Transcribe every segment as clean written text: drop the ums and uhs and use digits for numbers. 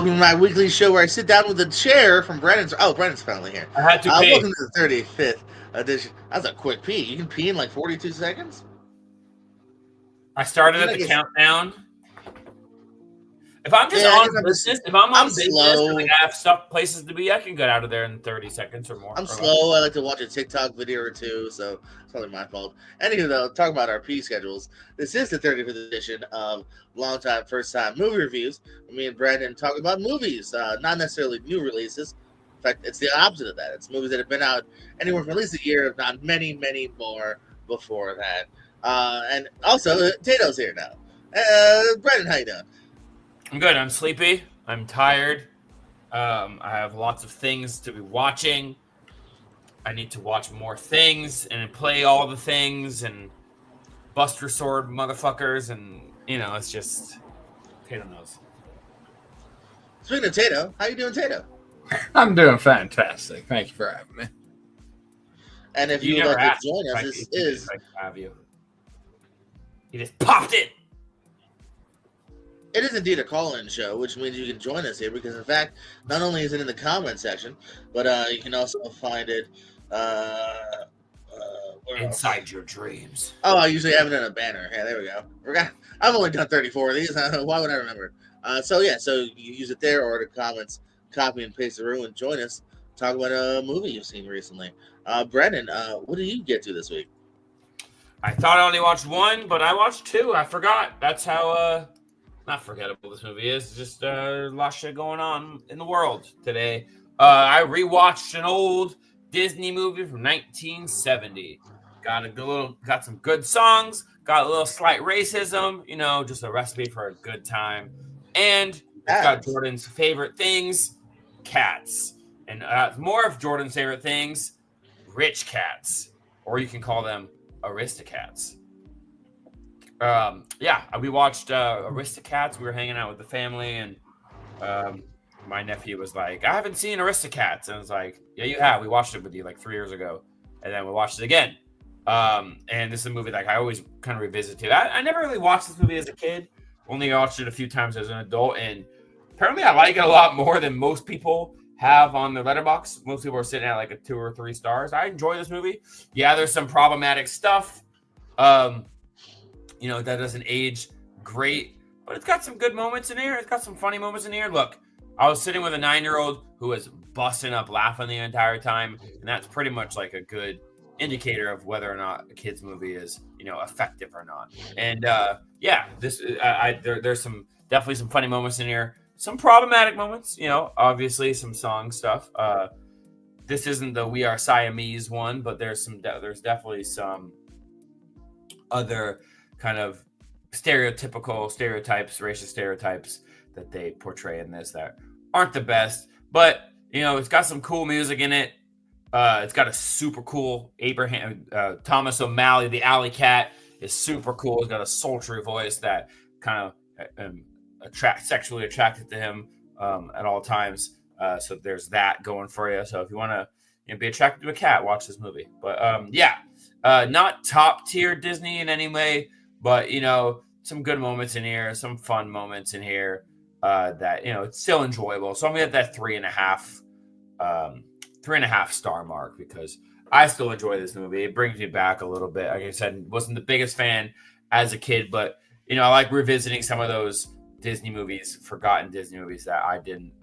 welcome to my weekly show where I sit down with a chair from Brennan's. Oh, Brennan's finally here. I had to pee. Welcome to the 35th edition. That's a quick pee. You can pee in like 42 seconds? I started at the countdown. If I'm just on business, if I'm on business and like I have places to be, I can get out of there in 30 seconds or more. I'm slow. I like to watch a TikTok video or two, so it's probably my fault. Anywho, though, talking about our pee schedules, this is the 35th edition of Long Time, First Time Movie Reviews. Me and Brandon talk about movies, not necessarily new releases. In fact, it's the opposite of that. It's movies that have been out anywhere from at least a year, if not many, many more before that. And also, Tato's here now. Brandon, how you doing? I'm good. I'm sleepy. I'm tired. I have lots of things to be watching. I need to watch more things and play all the things and Buster Sword motherfuckers, and it's just Tato knows. Speaking of Tato, how you doing, Tato? I'm doing fantastic. Thank you for having me. And if you would like to join us, this is have you. He just popped it. It is indeed a call-in show, which means you can join us here because, in fact, not only is it in the comment section, but you can also find it inside your dreams. Oh, I usually have it in a banner. Yeah, there we go. I've only done 34 of these. Why would I remember? So you use it there or the comments, copy and paste the room and join us. Talk about a movie you've seen recently. Brendan, what did you get to this week? I thought I only watched one, but I watched two. I forgot. That's how... not forgettable this movie is. Just a lot of shit going on in the world today. I rewatched an old Disney movie from 1970. Got some good songs. Got a little slight racism. Just a recipe for a good time. And it's got Jordan's favorite things, cats. And more of Jordan's favorite things, rich cats, or you can call them Aristocats. We watched Aristocats. We were hanging out with the family, and my nephew was like, I haven't seen Aristocats. And I was like, yeah, you have. We watched it with you like 3 years ago. And then we watched it again. And this is a movie that I always kind of revisit too. I never really watched this movie as a kid. Only watched it a few times as an adult. And apparently I like it a lot more than most people have on their Letterboxd. Most people are sitting at like a 2 or 3 stars. I enjoy this movie. Yeah, there's some problematic stuff. That doesn't age great, but it's got some good moments in here. It's got some funny moments in here. Look, I was sitting with a 9-year-old who was busting up laughing the entire time, and that's pretty much like a good indicator of whether or not a kid's movie is, effective or not. And there's definitely some funny moments in here, some problematic moments. Obviously some song stuff. This isn't the We Are Siamese one, but there's definitely some other kind of stereotypes, racist stereotypes that they portray in this that aren't the best. But, it's got some cool music in it. It's got a super cool Thomas O'Malley, the alley cat, is super cool. He's got a sultry voice that kind of sexually attracted to him at all times. So there's that going for you. So if you want to be attracted to a cat, watch this movie. But not top tier Disney in any way, but some good moments in here, some fun moments in here that it's still enjoyable. So I'm gonna get that 3.5 star mark because I still enjoy this movie. It brings me back a little bit. Like I said, wasn't the biggest fan as a kid, but I like revisiting some of those Disney movies, forgotten Disney movies that I didn't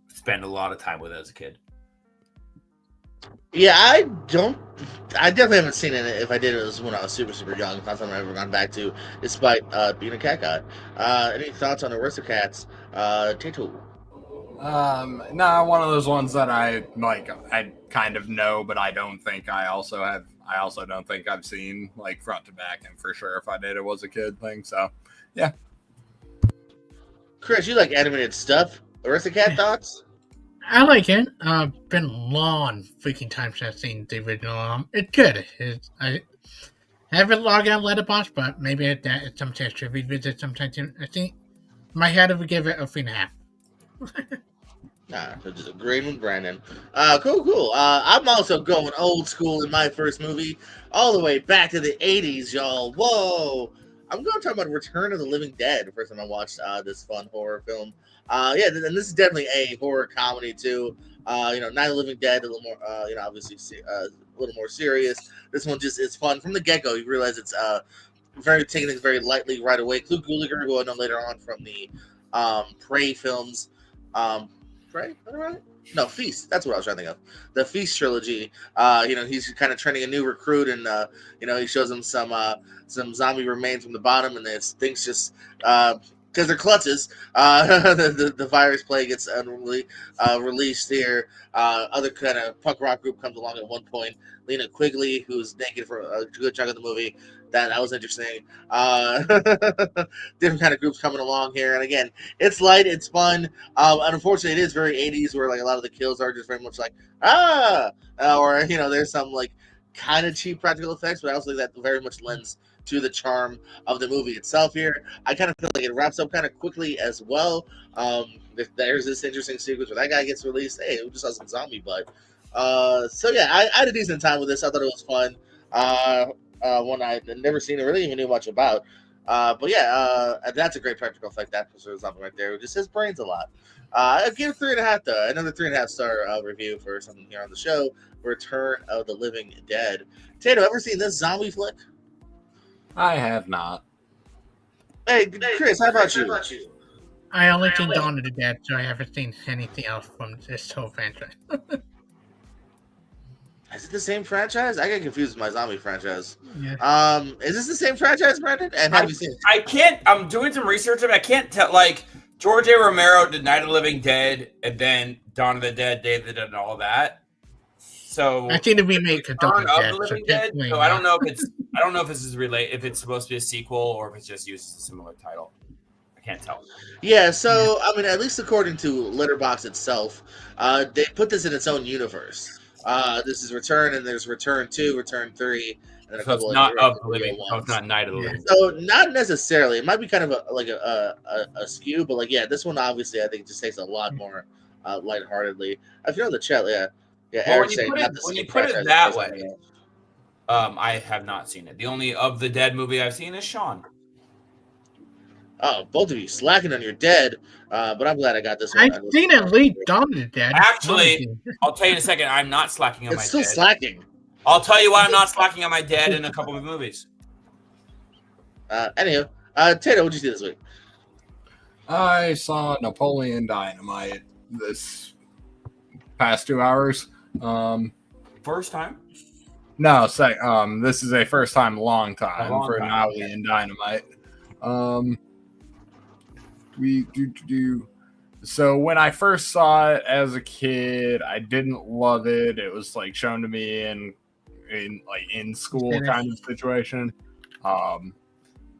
spend a lot of time with as a kid. Yeah, I definitely haven't seen it. If I did, it was when I was super, super young. It's not something I've ever gone back to, despite being a cat guy. Any thoughts on Aristocats? Tato? One of those ones that I kind of know, but I don't think I also don't think I've seen like front to back, and for sure if I did, it was a kid thing. So, yeah. Chris, you like animated stuff? Aristocat thoughts? I like it. Been a long freaking time since I've seen the original. It's good. I haven't logged on Letterboxd, but maybe it's something I should revisit sometime soon. I think my head would give it a 3.5. So just agreeing with Brandon. Cool. I'm also going old school in my first movie, all the way back to the 80s, y'all. Whoa! I'm going to talk about Return of the Living Dead. The first time I watched this fun horror film. Yeah, and this is definitely a horror comedy too. Night of the Living Dead, a little more, obviously a little more serious. This one just is fun from the get go. You realize it's very taking things very lightly right away. Luke Gulager, who I know later on from the Prey films. Prey? Is that right? No, Feast. That's what I was trying to think of. The Feast trilogy. He's kind of training a new recruit, and he shows him some zombie remains from the bottom, and things just because they're klutzes. The virus plague gets released here. Other kind of punk rock group comes along at one point. Lena Quigley, who's naked for a good chunk of the movie. That was interesting. Different kind of groups coming along here, and again, it's light, it's fun. And unfortunately, it is very 80s, where like a lot of the kills are just very much like or there's some like kind of cheap practical effects, but I also think that very much lends to the charm of the movie itself. Here, I kind of feel like it wraps up kind of quickly as well. There's this interesting sequence where that guy gets released. Hey, we just saw some zombie blood. So yeah, I had a decent time with this. I thought it was fun. One I had never seen or really even knew much about. But yeah, that's a great practical effect. That zombie right there. It just says brains a lot. I give it 3.5 though. Another 3.5 star review for something here on the show. Return of the Living Dead. Tato, ever seen this zombie flick? I have not. Hey, Chris, how about you? I only seen Dawn of the Dead, so I haven't seen anything else from this whole franchise. Is it the same franchise? I get confused with my zombie franchise. Yeah. Is this the same franchise, Brandon? And have you seen it? I can't. I'm doing some research, but I can't tell. Like George A. Romero did Night of the Living Dead, and then Dawn of the Dead, Day of the Dead, and all that. So I seen the remake of Dawn of the Living Dead. So I don't know if this is related. If it's supposed to be a sequel or if it's just uses a similar title. I can't tell. Yeah. So I mean, at least according to Letterboxd itself, they put this in its own universe. This is Return, and there's Return 2, Return 3, and then a couple it's not of the Living. So it's not Night of the Living. So not necessarily. It might be kind of a skew, but like this one obviously I think just takes a lot more lightheartedly. I feel in the chat, yeah. Well, Eric's saying when you put it that way, I have not seen it. The only of the Dead movie I've seen is Shaun. Oh, both of you slacking on your Dead, but I'm glad I got this one. I've seen at least Dawn of the Dead. Actually, I'll tell you in a second. I'm not slacking on my Dead. It's still slacking. I'll tell you why I'm not slacking on my Dead in a couple of movies. Anywho, Tato, what'd you see this week? I saw Napoleon Dynamite this past 2 hours. First time? No, this is a first time, long time for Napoleon Dynamite. So when I first saw it as a kid, I didn't love it. It was like shown to me in school kind of situation.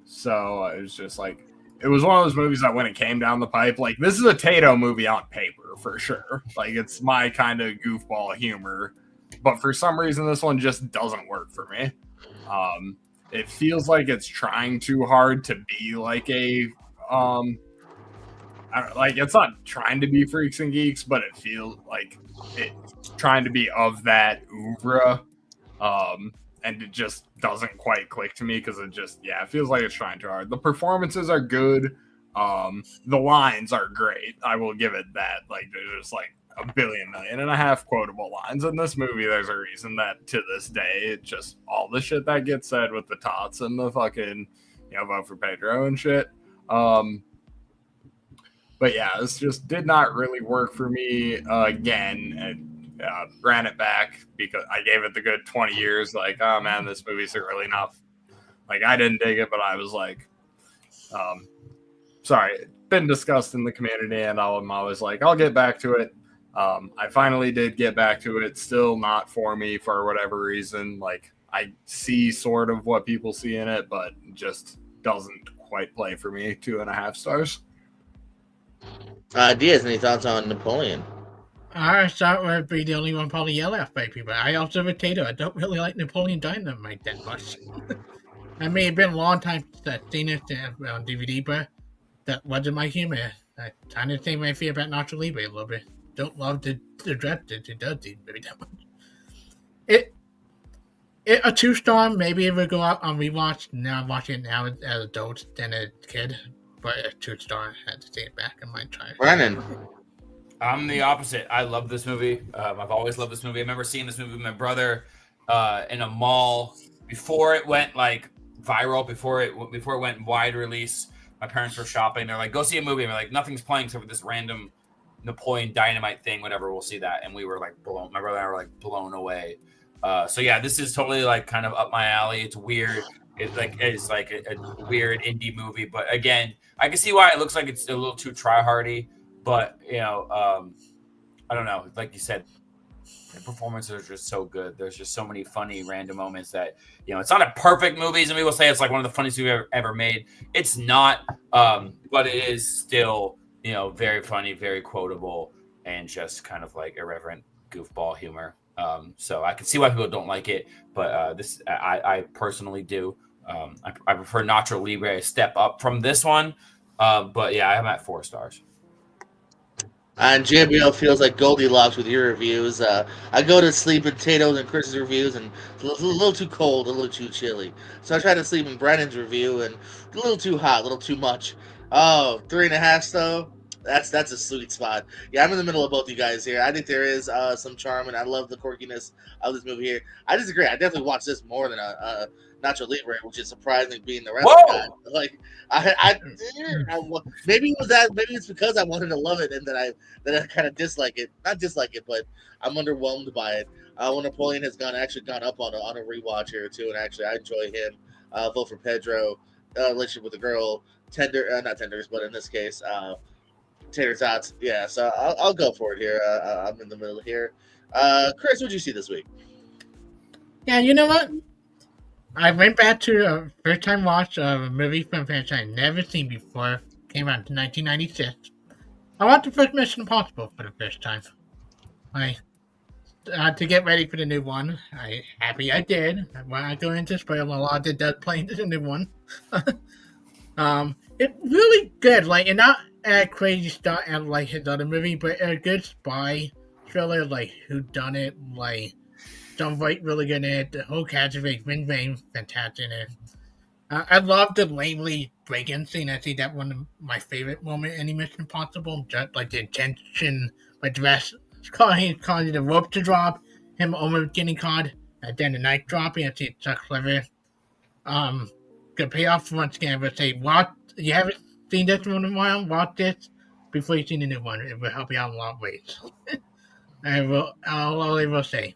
So it was just like, it was one of those movies that when it came down the pipe, like this is a Tato movie on paper for sure. Like it's my kind of goofball humor, but for some reason this one just doesn't work for me. It feels like it's trying too hard to be like a it's not trying to be Freaks and Geeks, but it feels like it's trying to be of that oeuvre. And it just doesn't quite click to me because it feels like it's trying too hard. The performances are good. The lines are great. I will give it that. Like there's just like 1.5 billion quotable lines in this movie. There's a reason that to this day, it just all the shit that gets said with the tots and the fucking, vote for Pedro and shit. But yeah, this just did not really work for me again. And ran it back because I gave it the good 20 years. Like, oh man, this movie's really not. Like, I didn't dig it, but I was like, sorry, it's been discussed in the community, and I'm always like, I'll get back to it. I finally did get back to it. Still not for me for whatever reason. Like, I see sort of what people see in it, but just doesn't quite play for me. 2.5 stars. Diaz, any thoughts on Napoleon? I thought I'd be the only one probably yell at by people. I also have Tato. I don't really like Napoleon Dynamite that much. I mean, it's been a long time since I've seen it on DVD, but that wasn't my humor. I kind of think I feel about Nacho Libre a little bit. Don't love the draft that it does seem very that much. A 2-star, maybe it would go out on rewatch. Now I'm watching it now as an adult than a kid. But a 2-star, I had to take it back and might try. Brennan. I'm the opposite. I love this movie. I've always loved this movie. I remember seeing this movie with my brother in a mall before it went like viral, before it went wide release. My parents were shopping. They're like, "Go see a movie." And we're like, "Nothing's playing except for this random Napoleon Dynamite thing. Whatever, we'll see that." And we were like blown. My brother and I were like blown away. So yeah, this is totally like kind of up my alley. It's weird. It's like a weird indie movie, but again, I can see why it looks like it's a little too try-hardy. But I don't know. Like you said, the performances are just so good. There's just so many funny random moments that it's not a perfect movie. Some people say it's like one of the funniest we've ever made. It's not, but it is still very funny, very quotable, and just kind of like irreverent goofball humor. So I can see why people don't like it, but this I personally do. I prefer Nacho Libre a step up from this one, but yeah, I'm at 4 stars. And JBL feels like Goldilocks with your reviews. I go to sleep in Tato's and Chris's reviews, and it's a little too cold, a little too chilly. So I try to sleep in Brennan's review, and a little too hot, a little too much. Oh, 3.5 though. That's a sweet spot. Yeah, I'm in the middle of both you guys here. I think there is some charm, and I love the quirkiness of this movie here. I disagree. I definitely watch this more than Nacho Libre, which is surprising being the wrestling guy. Like maybe it was that. Maybe it's because I wanted to love it, and that I kind of dislike it. Not dislike it, but I'm underwhelmed by it. When Napoleon has gone up on a rewatch here too, and actually I enjoy him. Vote for Pedro. Relationship with the girl. Not tenders, but in this case. Tater tots, yeah. So I'll go for it here. I'm in the middle here. Chris, what'd you see this week? Yeah, you know what? I went back to a first-time watch of a movie from a franchise I'd never seen before. Came out in 1996. I watched the first Mission Impossible for the first time. To get ready for the new one. Happy I did. When I go into spoiler, a lot that does play into the new one. It's really good. Like, and not a crazy stuff and like his other movie, but a good spy thriller, like whodunit, like John Voight really good in it. The whole cast is Vin Rain, fantastic in it. I love the Langley break-in scene. I think that one of my favorite moment in any Mission Impossible. Just like the intention, like the rest, causing the rope to drop, him almost getting caught, and then the knife dropping. I think it's so clever. Good payoff once again. I would say, what you haven't seen this one in a while, watch this before you see the new one. It will help you out in a lot of ways. All I will say.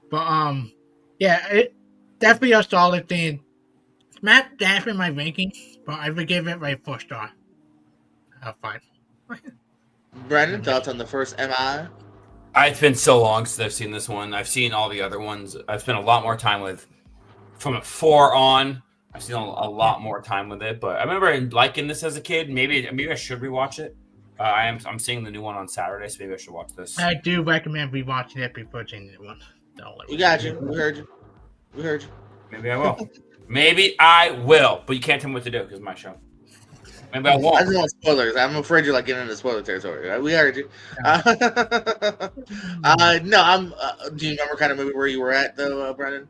But yeah, it definitely a solid thing. It's not that in my rankings, but I would give it like 4 star. 5. Brandon, thoughts on the first MI? It's been so long since I've seen this one. I've seen all the other ones. I've spent a lot more time with from a 4 on. I've seen a lot more time with it, but I remember liking this as a kid. Maybe I should rewatch it. I'm seeing the new one on Saturday, so maybe I should watch this. I do recommend rewatching it before seeing the new one. We got you. We heard you. Maybe I will. Maybe I will, but you can't tell me what to do because it's my show. Maybe I won't. I just want spoilers. I'm afraid you're like getting into spoiler territory. We heard you. No, do you remember kind of movie where you were at though, Brandon?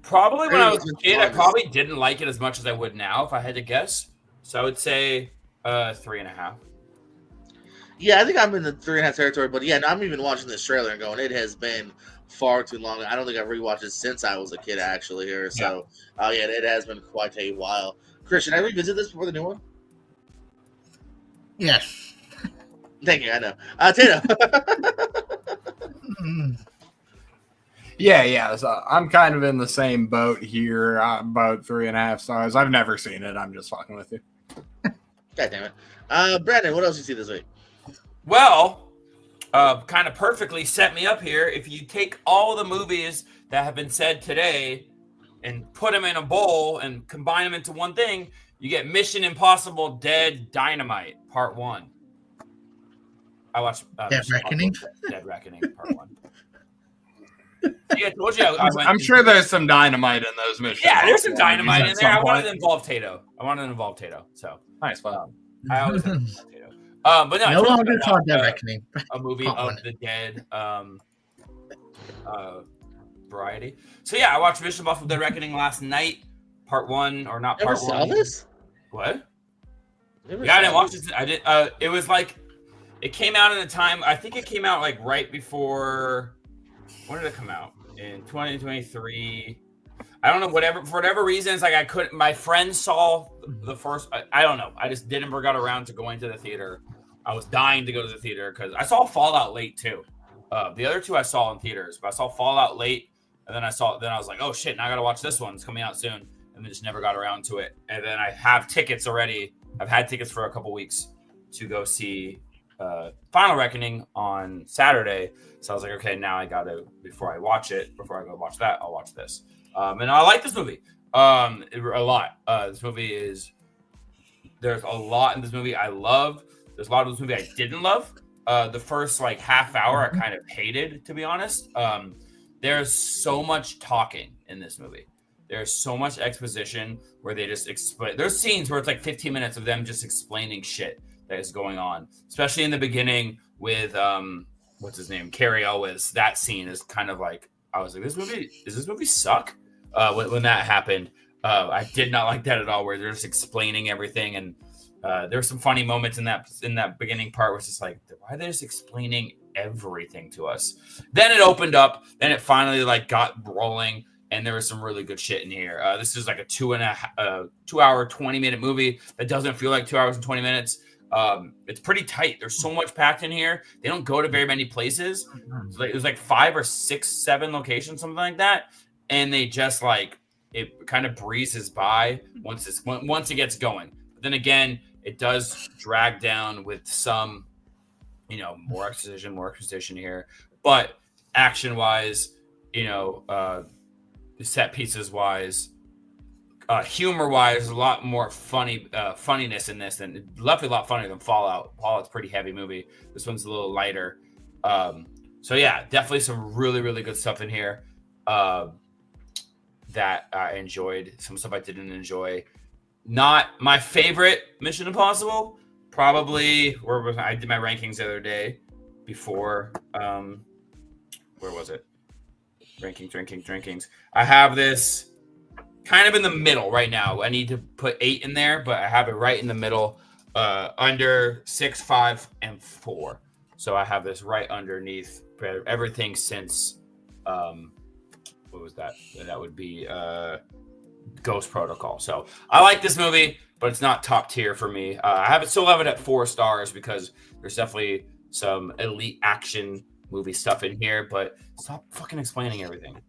Probably when I was a kid, I probably didn't like it as much as I would now, if I had to guess. So I would say 3.5. Yeah, I think I'm in the 3.5 territory, but yeah, I'm even watching this trailer and going, it has been far too long. I don't think I've rewatched it since I was a kid, actually, here. So, yeah, it has been quite a while. Christian, I revisit this before the new one? Yes. Thank you, I know. Tato. Yeah. So I'm kind of in the same boat here, about 3.5 stars. I've never seen it. I'm just fucking with you. God damn it. Brandon, what else you see this week? Well, kind of perfectly set me up here. If you take all the movies that have been said today and put them in a bowl and combine them into one thing, you get Mission Impossible Dead Dynamite Part 1. I watched Dead Reckoning. Dead Reckoning Part 1. Yeah, I told you I'm sure there's some dynamite in those missions. Yeah, there's some dynamite in there. I wanted to involve Tato. So nice fun. I always involve Tato. But no longer called Dead Reckoning. A movie of the dead. variety. So yeah, I watched Mission Impossible: Dead Reckoning last night, part 1, or not Never part saw 1. this? What? Never Yeah, I didn't saw watch this. I did. It was like, it came out in a time. I think it came out like right before. When did it come out? In 2023. I don't know. For whatever reasons, like I couldn't. My friends saw the first. I don't know. I just never got around to going to the theater. I was dying to go to the theater because I saw Fallout late too. The other two I saw in theaters, but I saw Fallout late, and then I was like, oh shit, now I gotta watch this one. It's coming out soon, and then just never got around to it. And then I have tickets already. I've had tickets for a couple weeks to go see Final Reckoning on Saturday. So I was like, okay, now I gotta, before I go watch that, I'll watch this. And I like this movie a lot. This movie there's a lot in this movie I love. There's a lot of this movie I didn't love. The first like half hour I kind of hated, to be honest. There's so much talking in this movie. There's so much exposition where they just explain. There's scenes where it's like 15 minutes of them just explaining shit that is going on, especially in the beginning with what's his name, Cary Elwes. That scene is kind of like, I was like, does this movie suck? When that happened, I did not like that at all. Where they're just explaining everything, and there's some funny moments in that beginning part where it's just like, why are they just explaining everything to us? Then it opened up, then it finally like got rolling, and there was some really good shit in here. This is like a 2 hour 20-minute movie that doesn't feel like 2 hours and 20 minutes. It's pretty tight. There's so much packed in here. They don't go to very many places. It was like 5 or 6, 7 locations, something like that, and they just like, it kind of breezes by once it gets going. But then again, it does drag down with some, more exposition here. But action wise, set pieces wise, humor wise, a lot more funniness in this, than definitely a lot funnier than Fallout. Fallout's a pretty heavy movie. This one's a little lighter. So yeah, definitely some really, really good stuff in here that I enjoyed. Some stuff I didn't enjoy. Not my favorite Mission Impossible. Probably I did my rankings the other day before. Where was it? Rankings. I have this kind of in the middle right now. I need to put 8 in there, but I have it right in the middle, under 6, 5, and 4. So I have this right underneath everything since what was that? That would be Ghost Protocol. So I like this movie, but it's not top tier for me. I still have it at 4 stars because there's definitely some elite action movie stuff in here, but stop fucking explaining everything.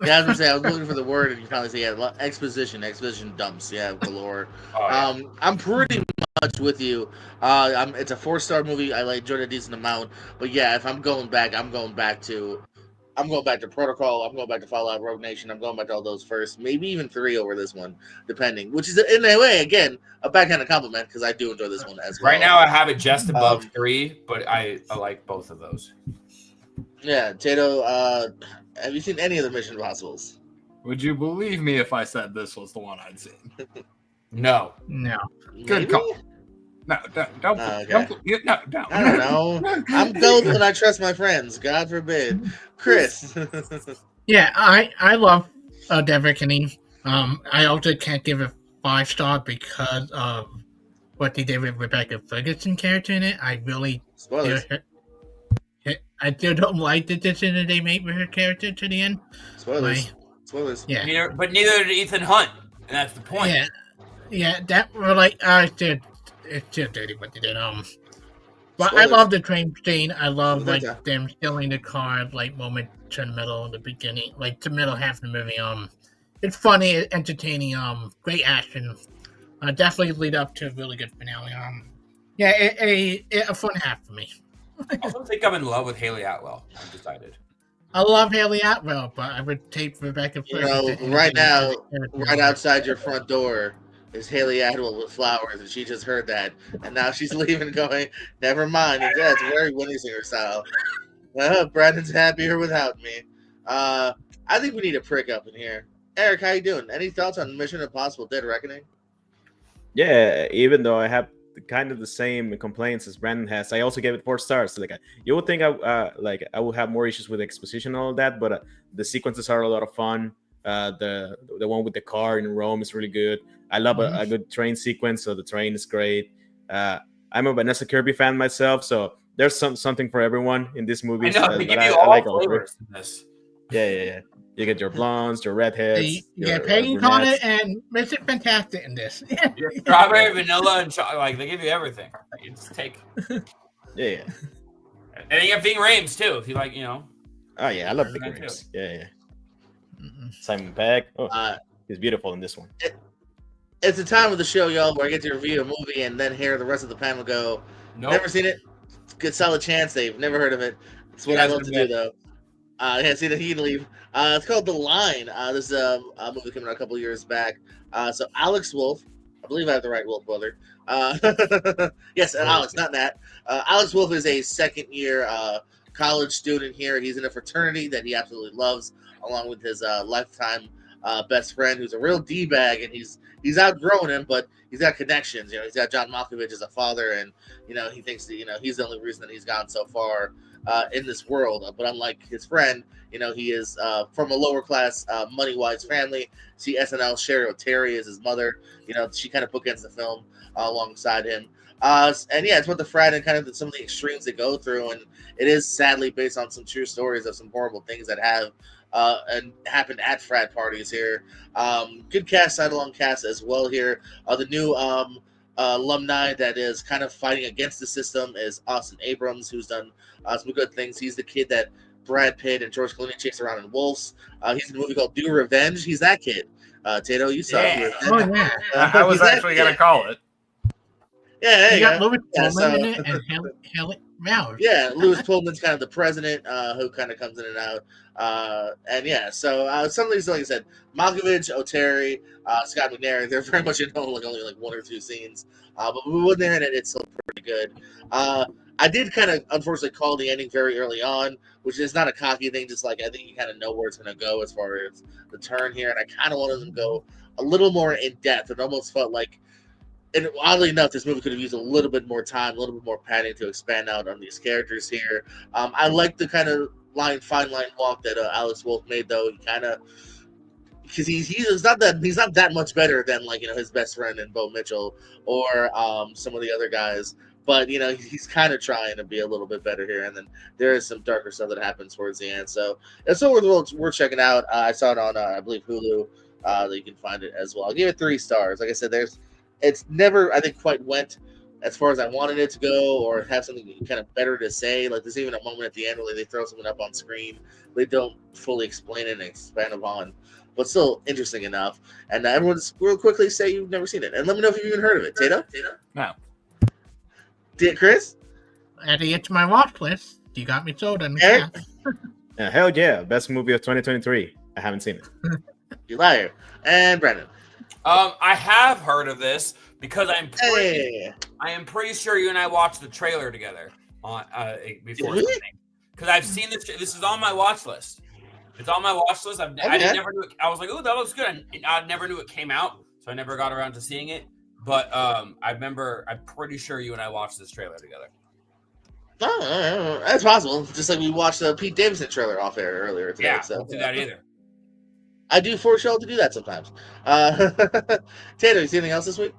Yeah, I was gonna say, I was looking for the word, and you probably say, yeah, exposition dumps, yeah, galore. Oh, yeah. I'm pretty much with you. It's a 4-star movie. I enjoyed a decent amount, but yeah, if I'm going back to Protocol. I'm going back to Fallout, Rogue Nation. I'm going back to all those first, maybe even 3 over this one, depending. Which is in a way, again, a backhanded compliment because I do enjoy this one as well. Right now, I have it just above 3, but I like both of those. Yeah, Tato. Have you seen any of the Mission Impossibles? Would you believe me if I said this was the one I'd seen? No. Good call. No, don't. Okay. No. I don't know. I'm both when I trust my friends. God forbid. Chris. Yeah, I love Dead Reckoning. I also can't give it 5-star because of what they did with Rebecca Ferguson character in it. I really Spoilers. I still don't like the decision they made with her character to the end. Spoilers. Yeah. Neither did Ethan Hunt, and that's the point. Yeah. That were like it's still dirty what they did. But Spoilers. I love the train scene. I love like Okay. them stealing the car, like moment to the middle of the beginning, like the middle half of the movie. It's funny, it's entertaining. Great action. Definitely lead up to a really good finale. Yeah, a fun half for me. I don't think I'm in love with Haley Atwell. I've decided. I love Haley Atwell, but I would take Rebecca Ferguson. Right now, right outside your front door is Haley Atwell with flowers, and she just heard that, and now she's leaving, going, "Never mind." And yeah, it's very Winnie Singer style. Brandon's happier without me. I think we need a prick up in here. Eric, how you doing? Any thoughts on Mission Impossible: Dead Reckoning? Yeah, even though I have kind of the same complaints as Brandon has. I also gave it 4 stars. Like you would think I would have more issues with exposition and all that, but the sequences are a lot of fun. The one with the car in Rome is really good. I love a good train sequence, so the train is great. I'm a Vanessa Kirby fan myself, so there's something for everyone in this movie. I know, they give you I all like flavors in this. Yeah. You get your blondes, your redheads. Yeah, your Peggy brunettes. Carter and Mr. Fantastic in this. Your strawberry, vanilla, and chocolate. Like, they give you everything. You just take. Yeah. And you have Ving Rhames, too, if you like, Oh yeah, I love Big That too. Rings. Yeah. Simon Pegg. Oh, he's beautiful in this one. It's the time of the show, y'all, where I get to review a movie and then hear the rest of the panel go, Nope. never seen it? Good solid chance they've never heard of it. It's what I love to do, though. Yeah, see that he can leave. It's called The Line. This is a movie coming out a couple years back. So Alex Wolff, I believe I have the right Wolff brother. Yes, Alex, not Nat. Alex Wolff is a second-year college student here. He's in a fraternity that he absolutely loves, along with his lifetime best friend, who's a real d-bag, and he's outgrown him, but he's got connections. He's got John Malkovich as a father, and he thinks that he's the only reason that he's gone so far in this world. But unlike his friend, he is from a lower class, money-wise family. See SNL, Sherry O'Terry is his mother. She kind of bookends the film alongside him. And yeah, it's what the frat and kind of some of the extremes they go through, and it is sadly based on some true stories of some horrible things that have and happened at frat parties here. Good cast, side-along cast as well here. The new alumni that is kind of fighting against the system is Austin Abrams, who's done some good things. He's the kid that Brad Pitt and George Clooney chased around in Wolves. He's in a movie called Do Revenge. He's that kid. Tato, you saw it. Oh, yeah. I was actually going to call it. Yeah, You got Louis Yeah, Pullman so- in it and Haley Mouse. Yeah, Louis Pullman's kind of the president who kind of comes in and out. And yeah, so some of these, like I said, Malkovich, O'Terry, Scott McNair, they're very much in only like 1 or 2 scenes. But when they're in it, it's still pretty good. I did kind of, unfortunately, call the ending very early on, which is not a cocky thing, just like I think you kind of know where it's going to go as far as the turn here. And I kind of wanted them to go a little more in depth. It almost felt like, and oddly enough, this movie could have used a little bit more time, a little bit more padding to expand out on these characters here. I like the kind of fine line walk that Alex Wolff made, though. He kind of, because he's not that much better than his best friend in Bo Mitchell or some of the other guys. But he's kind of trying to be a little bit better here, and then there is some darker stuff that happens towards the end. So it's worth checking out. I saw it on I believe Hulu. That you can find it as well. I'll give it 3 stars. Like I said, it's never, I think, quite went as far as I wanted it to go, or have something kind of better to say. Like there's even a moment at the end where they throw something up on screen. They don't fully explain it and expand upon, but still interesting enough. And everyone just real quickly say you've never seen it, and let me know if you've even heard of it. Tato? No. Did Chris? At the edge of my watch list, you got me sold on the Eric? cast. Hell yeah, best movie of 2023. I haven't seen it. You liar. And Brandon. I have heard of this because Hey. I am pretty sure you and I watched the trailer together on before. Did we? Because I've seen this. This is on my watch list. It's on my watch list. I never knew it. I was like, "Oh, that looks good." And I never knew it came out, so I never got around to seeing it. But I remember. I'm pretty sure you and I watched this trailer together. Oh, that's possible. Just like we watched the Pete Davidson trailer off air earlier today. Yeah, so. don't do that either. I do force y'all to do that sometimes. Tato, you see anything else this week?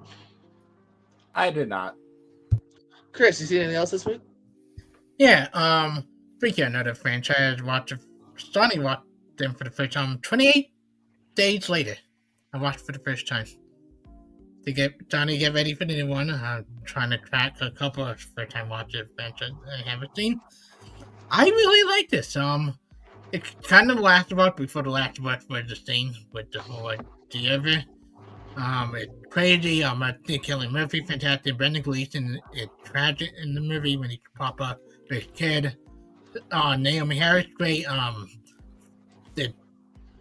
I did not. Chris, you see anything else this week? Yeah, freaking another franchise. Starting watch them for the first time. 28 days later, I watched for the first time. To get ready for the new one. I'm trying to track a couple of first-time watches franchises I haven't seen. I really like this. It's kind of The Last of Us before The Last of Us was the same with the whole idea of it. It's crazy. I think Cillian Murphy, fantastic. Brendan Gleeson, it's tragic in the movie when he's Papa, this kid. Naomi Harris, great.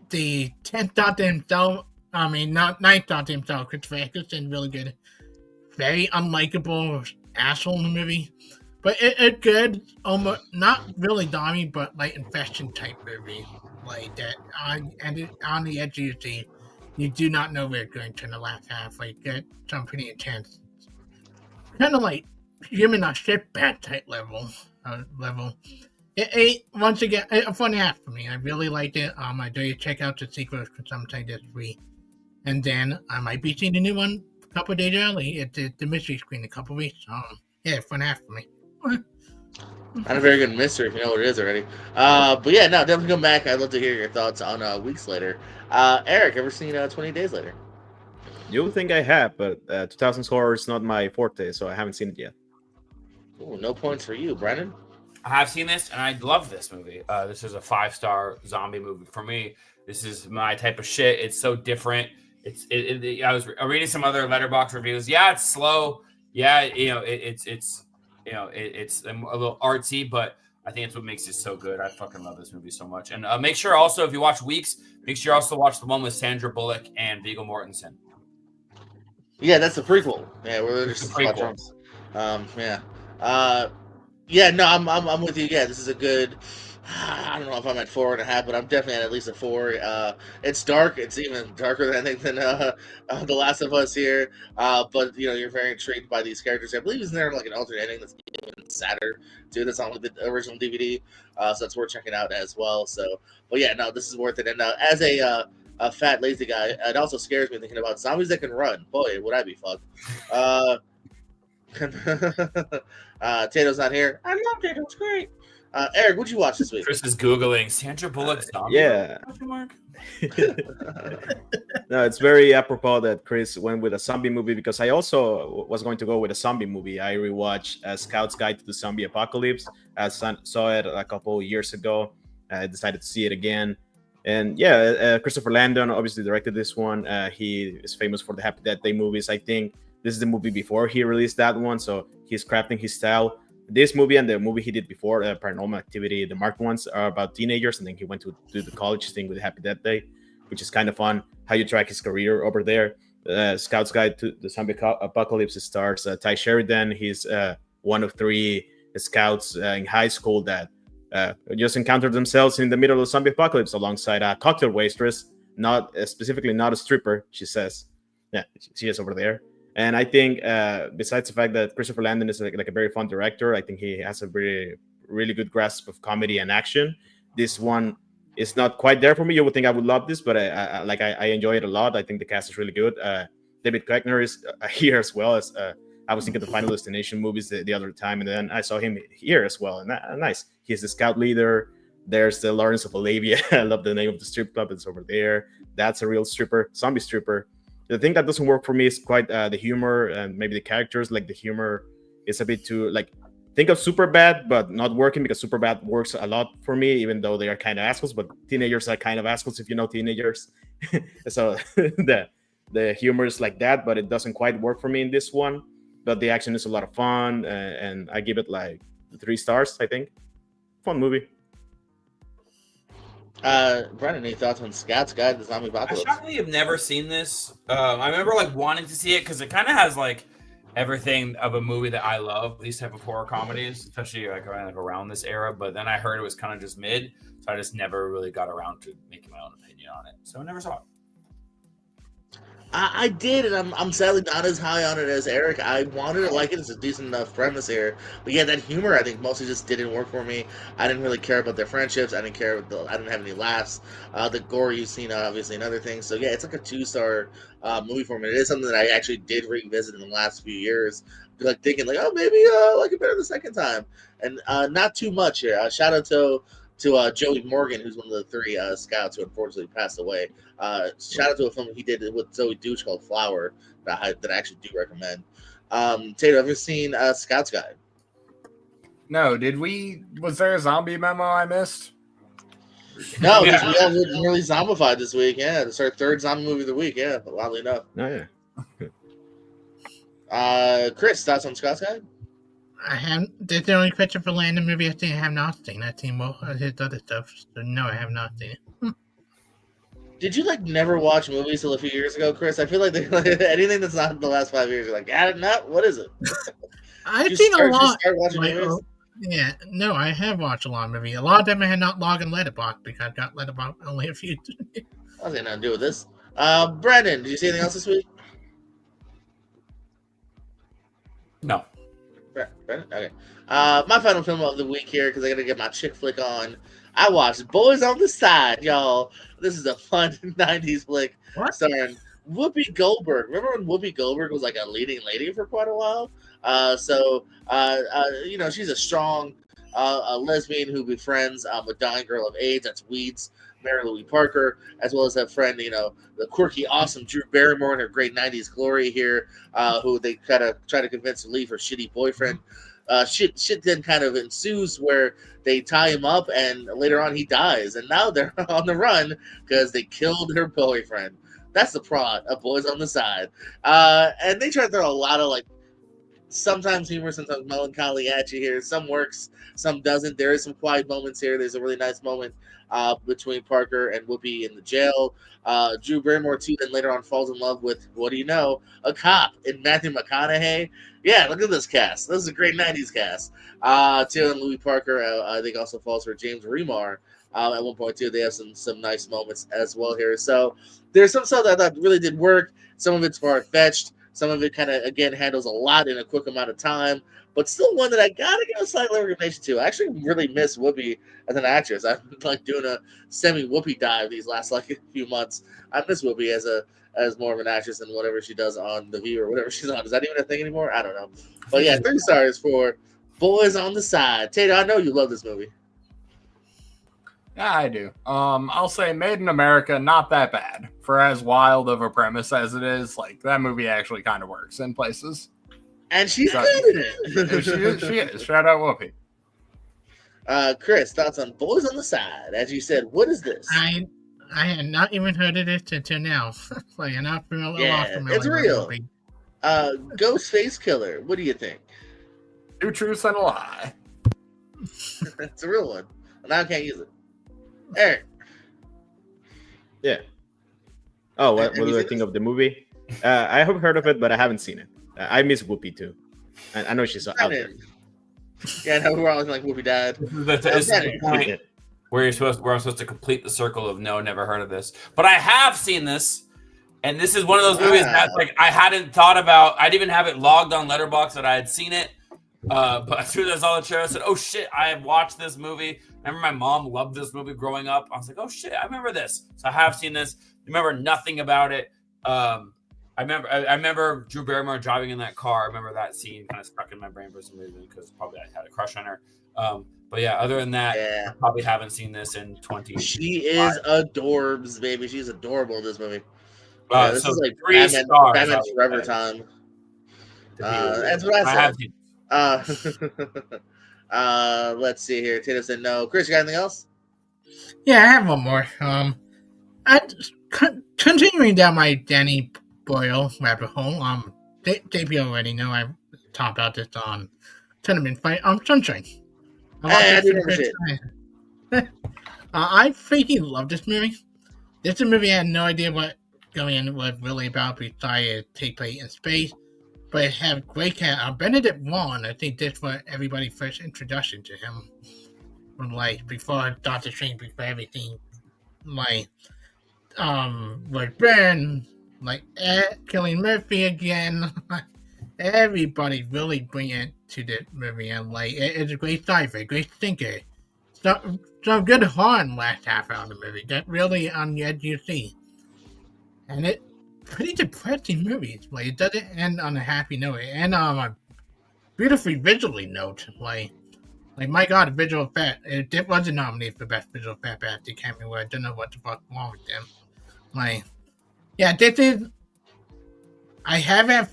The 10th Doctor himself, not 9th Doctor himself, Christopher Eccleston, really good. Very unlikable asshole in the movie. But it's good, almost not really Dommy, but like Infection type movie, like that. On the edge of your seat, you do not know where it's going to in the last half. Like some pretty intense kind of like human shit bad type level. Once again a fun app for me. I really liked it. I do check out the sequels for sometime this week, and then I might be seeing the new one a couple of days early at the mystery screen in a couple of weeks. Yeah, fun app for me. Not a very good mystery if you know what it is already. But yeah, no, definitely come back. I'd love to hear your thoughts on Weeks Later. Eric, ever seen 20 Days Later? You would think I have, but 2000s horror is not my forte, so I haven't seen it yet. Ooh, no points for you, Brennan. I have seen this, and I love this movie. This is a 5-star zombie movie for me. This is my type of shit. It's so different. I was reading some other Letterboxd reviews. Yeah, it's slow. Yeah, it's a little artsy, but I think it's what makes it so good. I fucking love this movie so much. And make sure also, if you watch Weeks, make sure you also watch the one with Sandra Bullock and Viggo Mortensen. Yeah, that's the prequel. Yeah, we're just prequel. No, I'm with you. Yeah, this is a good. I don't know if I'm at 4.5, but I'm definitely at least a 4. It's dark. It's even darker, I think, than The Last of Us here. But you're very intrigued by these characters. I believe isn't there like an alternate ending that's even sadder too? That's on the original DVD. So that's worth checking out as well. So, but yeah, no, this is worth it. And as a fat lazy guy, it also scares me thinking about zombies that can run. Boy, would I be fucked. Tato's not here. I love Tato. It's great. Eric, what'd you watch this week? Chris is Googling Sandra Bullock zombie. Yeah. No, it's very apropos that Chris went with a zombie movie because I also was going to go with a zombie movie. I rewatched Scout's Guide to the Zombie Apocalypse. I saw it a couple of years ago. I decided to see it again. And yeah, Christopher Landon obviously directed this one. He is famous for the Happy Death Day movies. I think this is the movie before he released that one, so he's crafting his style. This movie and the movie he did before, Paranormal Activity, the marked ones, are about teenagers, and then he went to do the college thing with Happy Death Day, which is kind of fun, how you track his career over there. Scout's Guide to the Zombie Apocalypse stars Ty Sheridan. He's one of 3 scouts in high school that just encountered themselves in the middle of the zombie apocalypse alongside a cocktail waitress, not specifically not a stripper, she says. Yeah, she is over there. And I think besides the fact that Christopher Landon is like a very fun director, I think he has a really good grasp of comedy and action. This one is not quite there for me. You would think I would love this, but I enjoy it a lot. I think the cast is really good. David Koechner is here as well. As I was thinking of the Final Destination movies the other time, and then I saw him here as well. And nice. He's the scout leader. There's the Lawrence of Arabia. I love the name of the strip club. It's over there. That's a real stripper, zombie stripper. The thing that doesn't work for me is quite the humor and maybe the characters. Like the humor is a bit too think of Superbad, but not working because Superbad works a lot for me, even though they are kind of assholes. But teenagers are kind of assholes if you know teenagers. So the humor is like that, but it doesn't quite work for me in this one. But the action is a lot of fun, and I give it like 3 stars. I think fun movie. Brennan, any thoughts on Scout's Guide to the Zombie Apocalypse? I shockingly have never seen this. I remember wanting to see it because it kind of has everything of a movie that I love. These type of horror comedies, especially around this era. But then I heard it was kind of just mid, so I just never really got around to making my own opinion on it. So I never saw it. I did, and I'm sadly not as high on it as Eric. I wanted to like it. It's a decent enough premise here, but yeah, that humor I think mostly just didn't work for me. I didn't really care about their friendships. I didn't have any laughs. The gore you've seen, obviously, and other things. So yeah, it's like a 2-star movie for me. It is something that I actually did revisit in the last few years, thinking oh maybe I like it better the second time, and not too much here. Shout out to Joey Morgan, who's one of the 3 scouts who unfortunately passed away. Shout out to a film he did with Zoe Deutch called Flower that I actually do recommend. Tato, have you seen Scout's Guide? No, was there a zombie memo I missed? No, we all really zombified this week. Yeah, it's our 3rd zombie movie of the week. Yeah, oddly enough. Oh yeah. Chris, thoughts on Scout's Guide? That's the only Christopher Landon movie I think I have not seen. I've seen most of his other stuff, so no, I have not seen it. Did you never watch movies till a few years ago, Chris? I feel like anything that's not in the last 5 years, you're no, what is it? I've seen a lot. Start watching movies? Yeah, no, I have watched a lot of movies. A lot of them I had not logged in Letterboxd because I've got Letterboxd only a few. I was nothing to do with this. Brandon, did you see anything else this week? No. Okay. My final film of the week here, because I gotta get my chick flick on. I watched Boys on the Side, y'all. This is a fun '90s flick What? starring Whoopi Goldberg. Remember when Whoopi Goldberg was like a leading lady for quite a while? She's a strong a lesbian who befriends a dying girl of AIDS. That's Weeds, Mary Louise Parker, as well as that friend, the quirky, awesome Drew Barrymore in her great '90s glory here, who they kind of try to convince to leave her shitty boyfriend. Shit then kind of ensues where they tie him up, and later on he dies, and now they're on the run because they killed her boyfriend. That's the plot of Boys on the Side, and they try to throw a lot of like sometimes humor, sometimes melancholy at you here. Some works, some doesn't. There is some quiet moments here. There's a really nice moment between Parker and Whoopi in the jail. Drew Barrymore too then later on falls in love with, what do you know, a cop in Matthew McConaughey. Yeah, look at this cast. This is a great '90s cast. Taylor and Louis Parker, I think, also falls for James Remar. At one point too, they have some nice moments as well here. So there's some stuff that I thought really did work. Some of it's far fetched. Some of it kind of, again, handles a lot in a quick amount of time, but still one that I gotta give a slight recommendation to. I actually really miss Whoopi as an actress. I've been like doing a semi-Whoopi dive these last like few months. I miss Whoopi as more of an actress than whatever she does on The View or whatever she's on. Is that even a thing anymore? I don't know. But yeah, 3 stars for Boys on the Side. Tater, I know you love this movie. Yeah, I do. I'll say Made in America, not that bad. For as wild of a premise as it is, like, that movie actually kind of works in places. And she's So- good in it. she is. Shout out Whoopi. Chris, thoughts on Boys on the Side? As you said, what is this? I had not even heard of this until now. Like, I'm not familiar. Yeah, it's real. With Ghostface Killer. What do you think? 2 truths and a lie. It's a real one. And I can't use it. Eric. Yeah. Oh, what Have you do I seen think this? of the movie? I have heard of it, but I haven't seen it. I miss Whoopi too. I know she's out there. Yeah, no, we're always like Whoopi died. This is the point where I'm supposed to complete the circle of no, never heard of this. But I have seen this, and this is one of those movies that like I hadn't thought about. I didn't even have it logged on Letterboxd that I had seen it. But as soon as I saw the trailer, I said, "Oh shit, I have watched this movie." I remember my mom loved this movie growing up. I was like, "Oh shit, I remember this." So I have seen this. I remember nothing about it. I remember Drew Barrymore driving in that car. I remember that scene kind of stuck in my brain for some reason because probably I had a crush on her. But yeah, other than that, I probably haven't seen this in 20. She is adorbs, baby. She's adorable in this movie. This so is like 3 stars. Batman Forever time. That's what I have said. seen. Let's see here. Tatum said no. Chris, you got anything else? Yeah, I have one more. Continuing down my Danny Boyle rabbit hole. JP already know I talked about this on Tournament Fight on Sunshine. I freaking love this movie. This is a movie I had no idea what going in was really about besides it take place in space. But it had great cast. Benedict Wong, I think this was everybody's first introduction to him. From like before Doctor Strange, before everything. Like was Ben, like Killing Murphy again. Everybody really bring it to the movie, and like it's a great sci-fi, great thinker. So good horror in the last half hour of the movie. That really on the edge you see. And it pretty depressing movie. Like it doesn't end on a happy note. And on a beautifully visually note. Like my god, visual effect. It wasn't nominated for best visual effect at the Academy Award. I don't know what the fuck wrong with them. Like, yeah, this is. I haven't.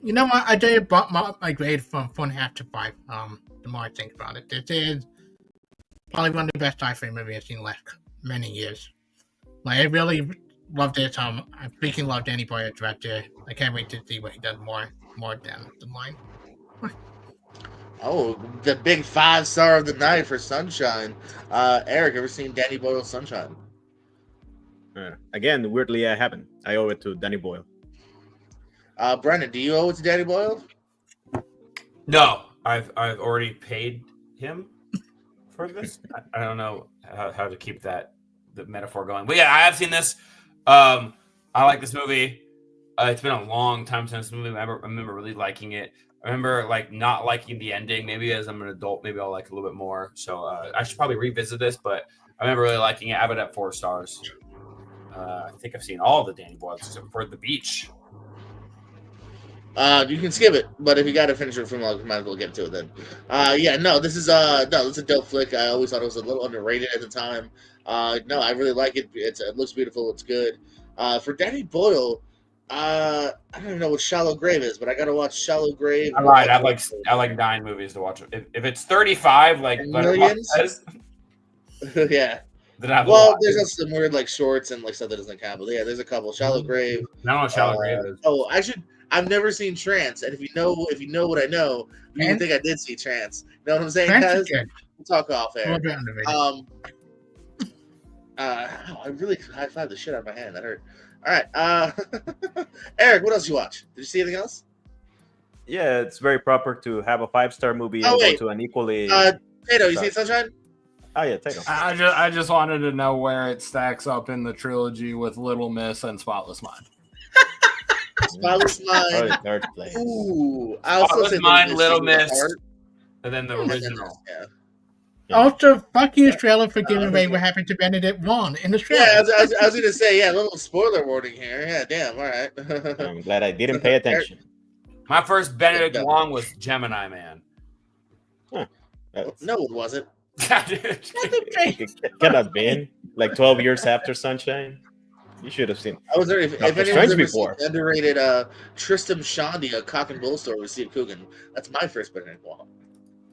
You know what? I did bump my grade from 4.5 to 5. The more I think about it, this is probably one of the best sci-fi movies I've seen in the last many years. Like, I really loved it. I freaking love Danny Boyle as director. I can't wait to see what he does more down the line. Oh, the big 5-star of the night for Sunshine. Eric, ever seen Danny Boyle's Sunshine? Again, weirdly, I haven't. I owe it to Danny Boyle. Brendan, do you owe it to Danny Boyle? No, I've already paid him for this. I don't know how to keep the metaphor going, but yeah, I have seen this. I like this movie. It's been a long time since this movie. I remember really liking it. I remember like not liking the ending. Maybe as I'm an adult, maybe I'll like it a little bit more. So I should probably revisit this, but I remember really liking it. I have it at 4 stars. I think I've seen all the Danny Boyles except for The Beach. You can skip it, but if you got to finish your film, you might as well get to it then. This is a dope flick. I always thought it was a little underrated at the time. No, I really like it. It looks beautiful. It's good. For Danny Boyle, I don't even know what Shallow Grave is, but I gotta watch Shallow Grave. I lied. I like 9 movies to watch. If it's 35, like Millions? says, Yeah. then I have Well, there's also some weird like shorts and like stuff that doesn't count. But yeah, there's a couple. Shallow Grave. I don't know what Shallow Grave is. Oh, I've never seen Trance, and if you know what I know, you would think I did see Trance. You know what I'm saying, Trance guys? is good. We'll talk off A air. little bit underrated. I really high five the shit out of my hand. That hurt. All right, Eric, what else you watch? Did you see anything else? Yeah, it's very proper to have a 5-star movie Oh, and wait. go to an equally. Tato, you see Sunshine? Oh yeah, Tato. I just wanted to know where it stacks up in the trilogy with Little Miss and Spotless Mind. Spotless Probably Mind. third place. Ooh, I also Spotless say Mind, Little Secret Miss, Heart. and then the original. Yeah. Also, fuck you, Australia, for giving away what happened to Benedict Wong in Australia. Yeah, I was gonna say, a little spoiler warning here. Yeah, damn. All right. I'm glad I didn't pay attention. My first Benedict Yeah. Wong was Gemini Man. That's, No, it wasn't. it cannot have been like 12 years after Sunshine. You should have seen. I was there. If Doctor anyone's Strange ever before. seen the underrated Tristram Shandy, a cock and bull story with Steve Coogan, that's my first Benedict Wong.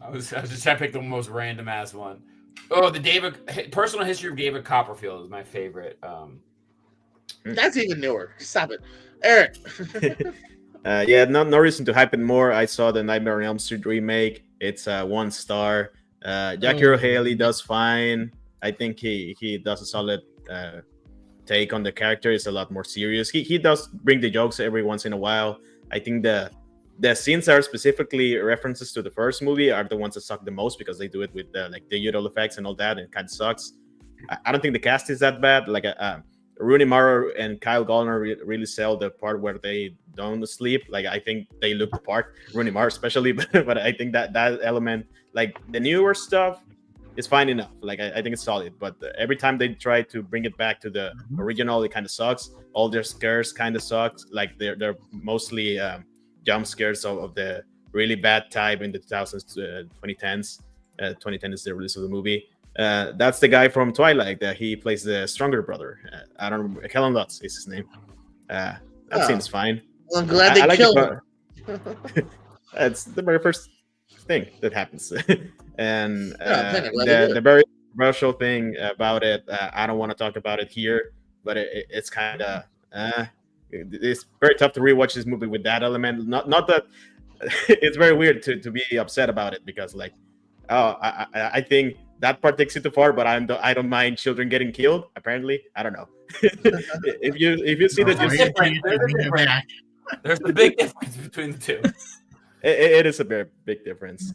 I was just trying to pick the most random ass one. Oh, the personal history of David Copperfield is my favorite. That's even newer. Stop it, Eric. Yeah, no reason to hype it more. I saw the Nightmare on Elm Street remake. It's 1 star. Jackie Earle Haley does fine. I think he does a solid take on the character. It's a lot more serious. He does bring the jokes every once in a while. I think the scenes that are specifically references to the first movie are the ones that suck the most because they do it with like digital effects and all that, and it kind of sucks. I don't think the cast is that bad. Like Rooney Mara and Kyle Gallner really sell the part where they don't sleep. Like I think they look the part, Rooney Mara especially, but I think that element, like the newer stuff, is fine enough. Like I think it's solid, but every time they try to bring it back to the original, it kind of sucks. All their scares kind of sucks. Like they're mostly jump scares of the really bad type in the 2010s. 2010 is the release of the movie. That's the guy from Twilight. He plays the stronger brother. I don't remember. Kellen Lutz is his name. That seems fine. Well, I'm glad they like killed it, him. That's the very first thing that happens. And I'm glad they did the it. very commercial thing about it, I don't want to talk about it here, but it's kind of it's very tough to rewatch this movie with that element. Not that it's very weird to be upset about it because like, I think that part takes it too far, but I don't mind children getting killed. Apparently, I don't know. if you see that, There's a big difference between the two. it is a very big difference.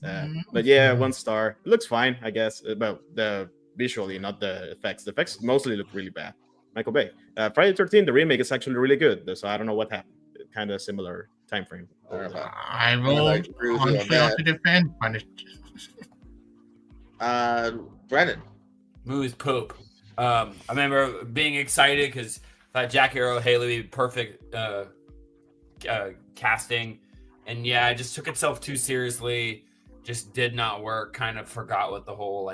But yeah, 1 star. It looks fine, I guess. But the visually, not the effects. The effects mostly look really bad. Michael Bay. Friday the 13th, the remake is actually really good. So I don't know what happened. Kind of similar time frame. I will agree with you on on that. to defend Punished. Brennan. Movie's poop. I remember being excited because thought Jackie Earle Haley would be perfect casting, and yeah, it just took itself too seriously. Just did not work. Kind of forgot what the whole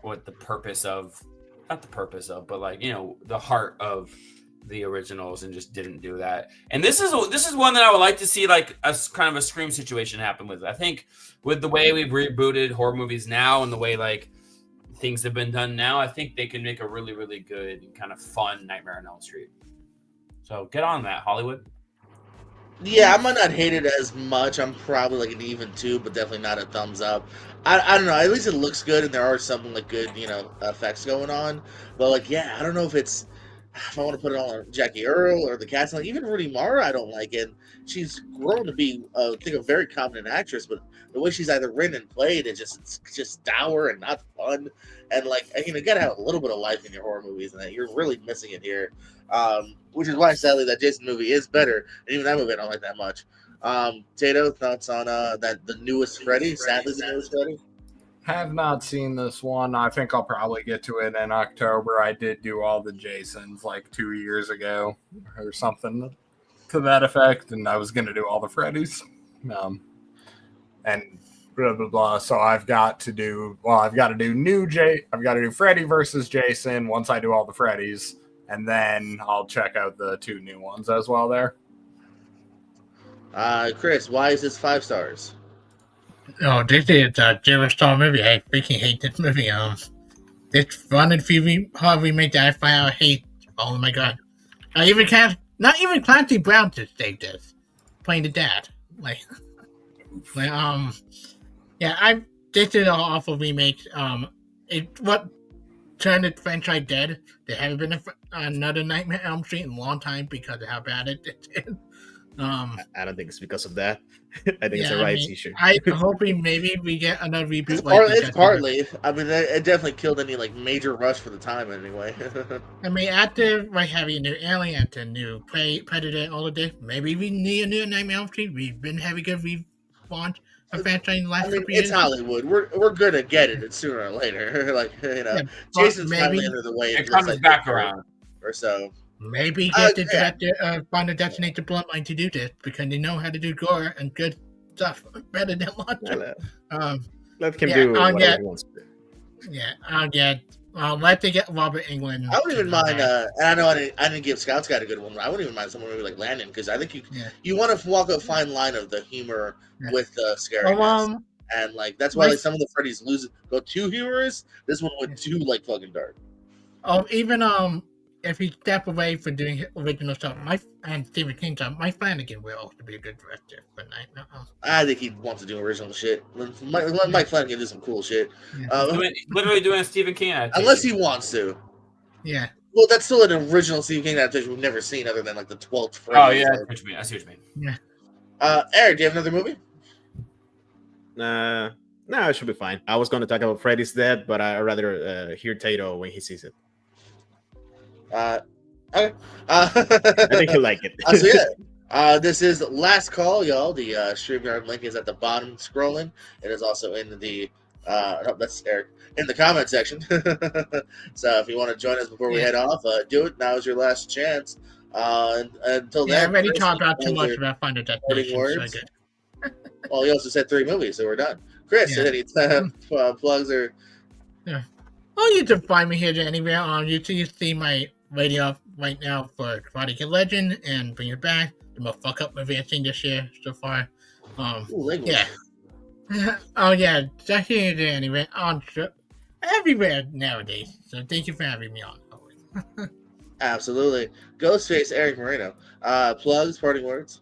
what the purpose of, not the purpose of, but like the heart of the originals, and just didn't do that. And this is one that I would like to see like a kind of a Scream situation happen with. I think with the way we've rebooted horror movies now and the way like things have been done now, I think they can make a really, really good and kind of fun Nightmare on Elm Street. So get on that, Hollywood. Yeah, I might not hate it as much. I'm probably like an even 2, but definitely not a thumbs up. I don't know. At least it looks good, and there are some like good effects going on. But like, yeah, I don't know if I want to put it all on Jackie Earle or the cast. Like even Rooney Mara, I don't like it. She's grown to be, I think, a very competent actress, but the way she's either written and played, it's just dour and not fun. And like, you gotta have a little bit of life in your horror movies, and that you're really missing it here. Which is why, sadly, that Jason movie is better. And even that movie I don't like that much. Tato, thoughts on the newest Freddy? Sadly, the newest Freddy. Have not seen this one. I think I'll probably get to it in October. I did do all the Jasons like 2 years ago or something to that effect, and I was going to do all the Freddys. And blah blah blah. So I've got to do Freddy versus Jason once I do all the Freddys, and then I'll check out the 2 new ones as well there. Chris, why is this 5 stars? Oh, this is a 0-star movie. I freaking hate this movie. This Run and Fury horror remake that I found I hate. Oh my god. I even can't. Not even Clancy Brown to save this. Playing the dad. This is an awful remake. What turned the franchise dead. There haven't been another Nightmare on Elm Street in a long time because of how bad it did. I don't think it's because of that. I think it's a rights issue. I'm hoping maybe we get another reboot. It's partly. I mean, it definitely killed any major rush for the time anyway. I mean, after having a new Alien, after a new Predator, all of this, maybe we need a new Nightmare on Elm Street. We've been having good relaunch of franchise in the last couple years. It's Hollywood. We're gonna get it sooner or later. Jason's finally under the way. It comes back around or so. Maybe get the director of Final Destination Bloodline to do this because they know how to do gore and good stuff better than Launcher. Let him do whatever he wants to do. Let them get Robert Englund. I wouldn't even mind. And I know I didn't give Scout Sky a good one. But I wouldn't even mind someone maybe like Landon because I think you want to walk a fine line of the humor with the scariness. And that's why some of the Freddy's go too humorous. This one went too fucking dark. Even if he step away from doing original stuff, and Stephen King stuff, Mike Flanagan will also be a good director for Nightmare. I think he wants to do original shit. Let Mike Flanagan do some cool shit. Literally doing a Stephen King adaptation. Unless he wants to. Yeah. Well, that's still an original Stephen King adaptation we've never seen other than the 12th Freddy. Oh yeah, I see what you mean. Yeah. Eric, do you have another movie? No, it should be fine. I was going to talk about Freddy's Dead, but I'd rather hear Tato when he sees it. Okay. I think he'll like it. This is Last Call, y'all. The StreamYard link is at the bottom scrolling. It is also in the that's Eric in the comment section. So if you want to join us before we head off, do it. Now is your last chance. Until then, I already talked about too much about Final Destination. Well, you also said 3 movies, so we're done. Chris, any plugs or? Yeah. Well, you can find me here anywhere. You see my radio right now for Karate Kid Legend and Bring It Back, the most fuck up movie I've seen this year so far. Just here anywhere on everywhere nowadays. So thank you for having me on. Absolutely. Ghostface, Eric Moreno. Plugs, parting words.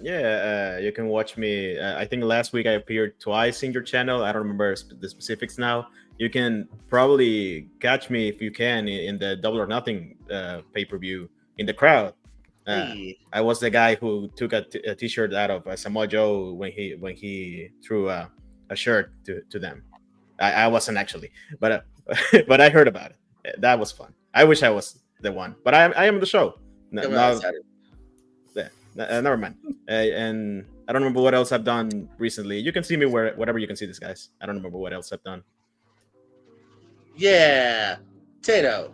Yeah, you can watch me. I think last week I appeared twice in your channel. I don't remember the specifics now. You can probably catch me if you can in the Double or Nothing pay-per-view in the crowd. I was the guy who took a t-shirt out of Samoa Joe when he threw a shirt to them. I wasn't actually, but but I heard about it. That was fun. I wish I was the one, but I am the show. Never mind. And I don't remember what else I've done recently. You can see me whatever you can see this, guys. I don't remember what else I've done. Yeah, Tato.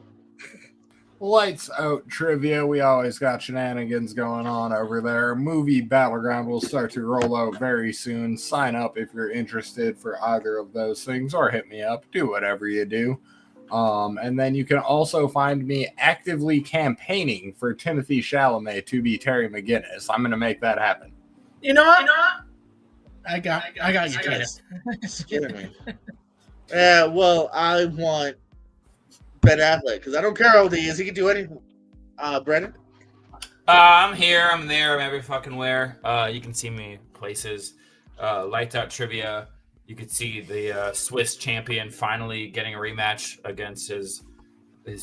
Lights out trivia. We always got shenanigans going on over there. Movie Battleground will start to roll out very soon. Sign up if you're interested for either of those things, or hit me up. Do whatever you do. And then you can also find me actively campaigning for Timothy Chalamet to be Terry McGinnis. I'm going to make that happen. You know what? I got you, Tato. It's kidding me. Yeah, well, I want Ben Affleck because I don't care how old he is. He can do anything. Brennan? I'm here. I'm there. I'm every fucking where. You can see me places. Lights Out Trivia. You could see the Swiss champion finally getting a rematch against his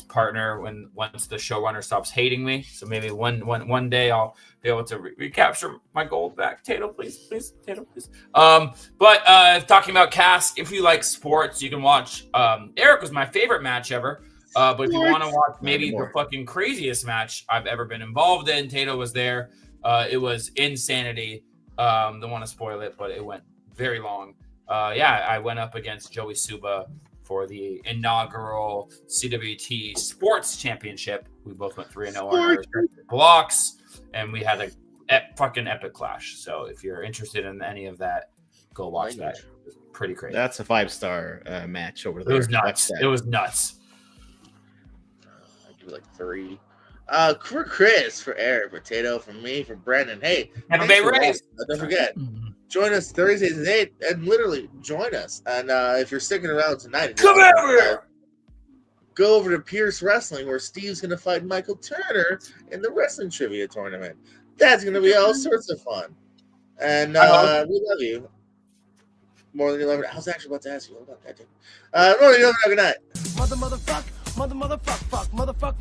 partner once the showrunner stops hating me. So maybe one day I'll be able to recapture my gold back. Tato, please, Tato, please. But talking about cast, if you like sports, you can watch. Eric was my favorite match ever. But if you want to watch maybe the fucking craziest match I've ever been involved in, Tato was there. It was insanity. Don't want to spoil it, but it went very long. I went up against Joey Suba for the inaugural CWT Sports Championship. We both went 3-0 on our respective blocks, and we had a fucking epic clash. So if you're interested in any of that, go watch that. It was pretty crazy. That's a 5-star match over there. It was nuts. It was nuts. I'd give it like 3. For Chris, for Eric, for Tato, for me, for Brandon. Hey, Tampa Bay Rays. Don't forget, join us Thursdays at 8, and literally join us. And if you're sticking around tonight, Come over here. Go over to Pierce Wrestling, where Steve's going to fight Michael Turner in the wrestling trivia tournament. That's going to be all sorts of fun. And we love you. More than you love it. I was actually about to ask you. Hold on, goddamn. More than you love it. Good night. Motherfuck.